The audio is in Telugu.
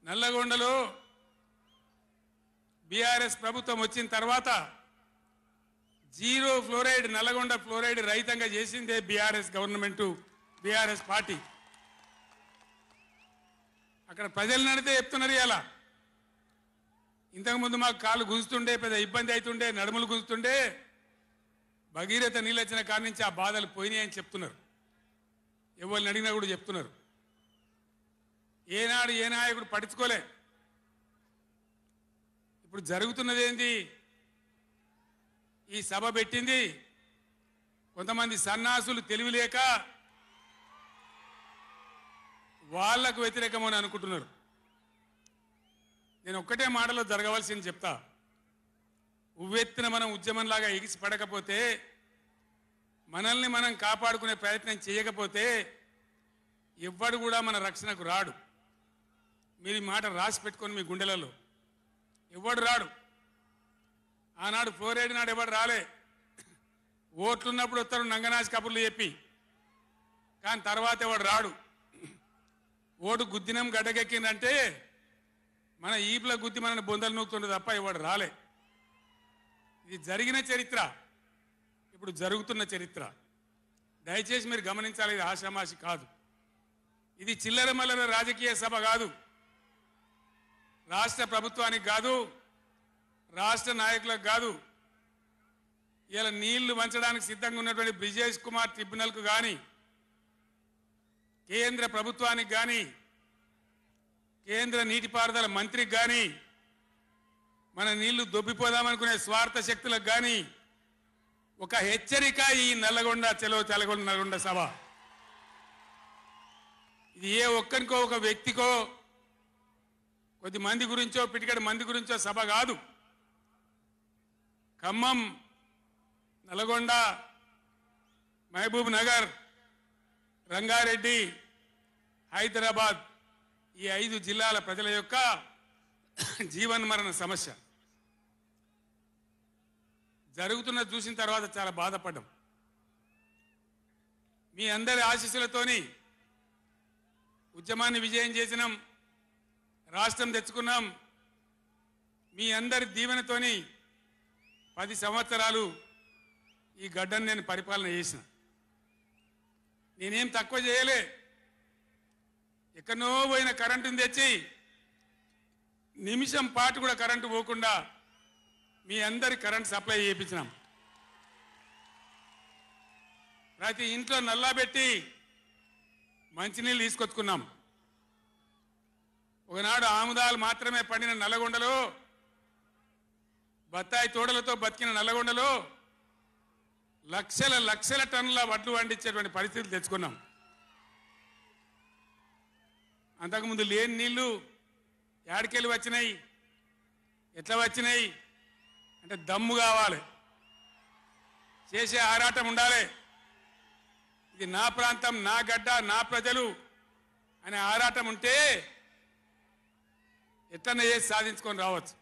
నల్లగొండలో బీఆర్ఎస్ ప్రభుత్వం వచ్చిన తర్వాత జీరో ఫ్లోరైడ్ నల్లగొండ ఫ్లోరైడ్ రహితంగా చేసిందే బీఆర్ఎస్ గవర్నమెంట్, బీఆర్ఎస్ పార్టీ. అక్కడ ప్రజలు నడితే చెప్తున్నారు. ఇలా ఇంతకుముందు మాకు కాళ్ళు గుంజుతుండే, పెద్ద ఇబ్బంది అవుతుండే, నడుములు గుంజుతుండే, భగీరథ నీళ్ళు వచ్చిన కాడి నుంచి ఆ బాధలు పోయినాయని చెప్తున్నారు. ఎవరిని అడిగినా కూడా చెప్తున్నారు. ఏనాడు ఏ నాయకుడు పట్టించుకోలే. ఇప్పుడు జరుగుతున్నది ఏంది? ఈ సభ పెట్టింది కొంతమంది సన్నాసులు తెలివిలేక వాళ్లకు వ్యతిరేకమని అనుకుంటున్నారు. నేను ఒక్కటే మాటలో జరగవలసింది చెప్తా. ఉవ్వెత్తిన మనం ఉద్యమంలాగా ఎగిసి పడకపోతే, మనల్ని మనం కాపాడుకునే ప్రయత్నం చేయకపోతే ఎవ్వడు కూడా మన రక్షణకు రాడు. మీరు ఈ మాట రాసి పెట్టుకొని మీ గుండెలలో. ఎవడు రాడు. ఆనాడు ఫ్లోరైడ్ నాడు ఎవడు రాలే. ఓట్లున్నప్పుడు వస్తారు నంగనాసి కబుర్లు చెప్పి, కానీ తర్వాత ఎవడు రాడు. ఓటు గుద్దినం గడ్డకెక్కిందంటే మన ఈపుల గుద్ది మనని బొందలు నూకుతుండే తప్ప ఎవడు రాలే. ఇది జరిగిన చరిత్ర, ఇప్పుడు జరుగుతున్న చరిత్ర. దయచేసి మీరు గమనించాలి. ఇది ఆషామాషి కాదు. ఇది చిల్లర మల్లర రాజకీయ సభ కాదు. రాష్ట్ర ప్రభుత్వానికి కాదు, రాష్ట్ర నాయకులకు కాదు. ఇలా నీళ్లు వంచడానికి సిద్ధంగా ఉన్నటువంటి బ్రిజేష్ కుమార్ ట్రిబ్యునల్కు కానీ, కేంద్ర ప్రభుత్వానికి కానీ, కేంద్ర నీటిపారుదల మంత్రికి కానీ, మన నీళ్లు దొబ్బిపోదామనుకునే స్వార్థ శక్తులకు కానీ ఒక హెచ్చరిక ఈ నల్లగొండ నల్లగొండ సభ. ఇది ఏ ఒక్కరికో ఒక వ్యక్తికో కొద్ది మంది గురించో పిటికడి మంది గురించో సభ కాదు. ఖమ్మం, నల్గొండ, మహబూబ్ నగర్, రంగారెడ్డి, హైదరాబాద్ ఈ 5 జిల్లాల ప్రజల యొక్క జీవన్మరణ సమస్య జరుగుతున్న చూసిన తర్వాత చాలా బాధపడ్డాం. మీ అందరి ఆశీస్సులతోని ఉద్యమాన్ని విజయం చేసినాం, రాష్ట్రం తెచ్చుకున్నాం. మీ అందరి దీవెనతోని 10 సంవత్సరాలు ఈ గడ్డను నేను పరిపాలన చేసిన. నేనేం తక్కువ చేయలే. ఎక్కడో పోయిన కరెంటుని తెచ్చి నిమిషం పాటు కూడా కరెంటు పోకుండా మీ అందరి కరెంట్ సప్లై చేయించినాం. ప్రతి ఇంట్లో నల్లా పెట్టి మంచినీళ్ళు తీసుకొచ్చుకున్నాం. ఒకనాడు ఆముదాలు మాత్రమే పండిన నల్లగొండలో, బత్తాయి తోడలతో బతికిన నల్లగొండలో లక్షల లక్షల టన్నుల వడ్లు పండించేటువంటి పరిస్థితులు తెచ్చుకున్నాం. అంతకుముందు లేని నీళ్లు యాడికెళ్ళి వచ్చినాయి, ఎట్లా వచ్చినాయి అంటే దమ్ము కావాలి, చేసే ఆరాటం ఉండాలి. ఇది నా ప్రాంతం, నా గడ్డ, నా ప్రజలు అనే ఆరాటం ఉంటే ఎట్లనే చేసి సాధించుకొని రావచ్చు.